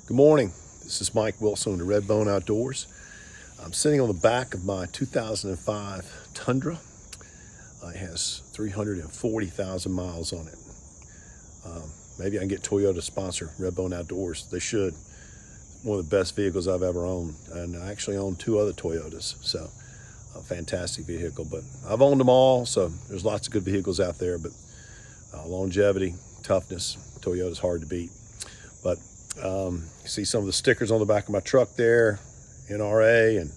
Good morning. This is Mike Wilson of the RedBone Outdoors. I'm sitting on the back of my 2005 Tundra. It has 340,000 miles on it. Maybe I can get Toyota to sponsor RedBone Outdoors. They should. One of the best vehicles I've ever owned. And I actually own two other Toyotas. So a fantastic vehicle. But I've owned them all, so there's lots of good vehicles out there. But longevity, toughness, Toyota's hard to beat. But you see some of the stickers on the back of my truck there, NRA and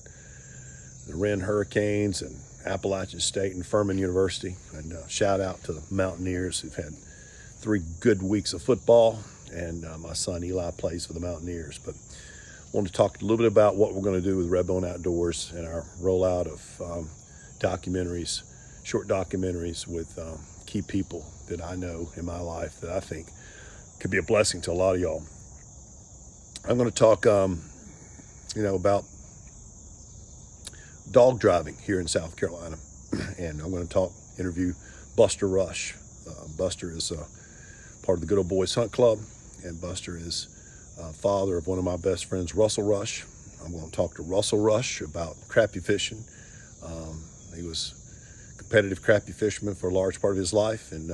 the Wren Hurricanes and Appalachian State and Furman University. And shout out to the Mountaineers who've had 3 good weeks of football. And my son Eli plays for the Mountaineers. But I want to talk a little bit about what we're going to do with RedBone Outdoors and our rollout of documentaries, short documentaries with key people that I know in my life that I think could be a blessing to a lot of y'all. I'm going to talk, about dog driving here in South Carolina, and I'm going to interview Buster Rush. Buster is part of the Good Old Boys Hunt Club, and Buster is father of one of my best friends, Russell Rush. I'm going to talk to Russell Rush about crappie fishing. He was a competitive crappie fisherman for a large part of his life and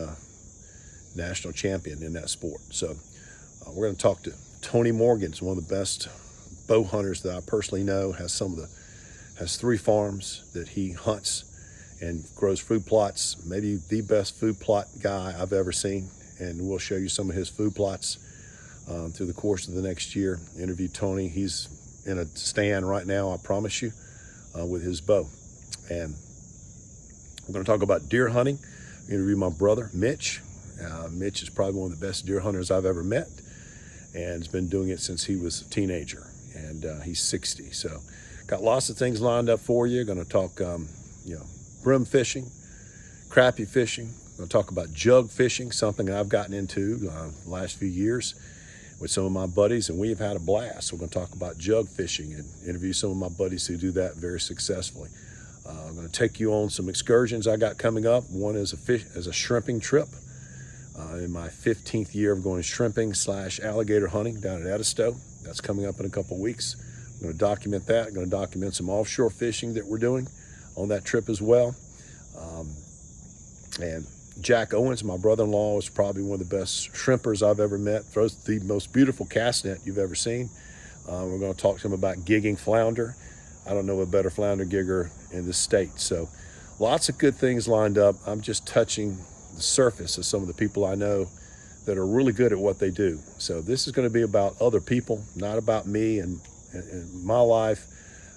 national champion in that sport. So we're going to talk to Tony Morgan, one of the best bow hunters that I personally know. Has 3 farms that he hunts and grows food plots. Maybe the best food plot guy I've ever seen. And we'll show you some of his food plots through the course of the next year. Interview Tony. He's in a stand right now, I promise you, with his bow. And we're going to talk about deer hunting. Interview my brother, Mitch. Mitch is probably one of the best deer hunters I've ever met, and has been doing it since he was a teenager, and he's 60. So got lots of things lined up for you. Going to talk, brim fishing, crappie fishing. Going to talk about jug fishing, something I've gotten into the last few years with some of my buddies, and we have had a blast. We're going to talk about jug fishing and interview some of my buddies who do that very successfully. I'm going to take you on some excursions I got coming up. One is a shrimping trip. In my 15th year of going shrimping / alligator hunting down at Edisto. That's coming up in a couple weeks. I'm going to document that. I'm going to document some offshore fishing that we're doing on that trip as well. And Jack Owens, my brother-in-law, is probably one of the best shrimpers I've ever met. Throws the most beautiful cast net you've ever seen. We're going to talk to him about gigging flounder. I don't know a better flounder gigger in the state. So lots of good things lined up. I'm just touching the surface of some of the people I know that are really good at what they do. So this is going to be about other people, not about me and my life.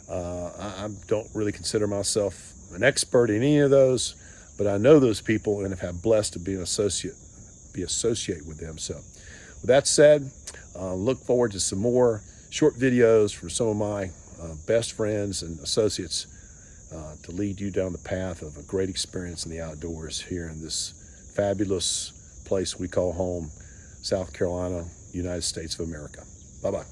I don't really consider myself an expert in any of those, but I know those people and have had blessed to be associate with them. So with that said, look forward to some more short videos from some of my best friends and associates to lead you down the path of a great experience in the outdoors here in this fabulous place we call home, South Carolina, United States of America. Bye-bye.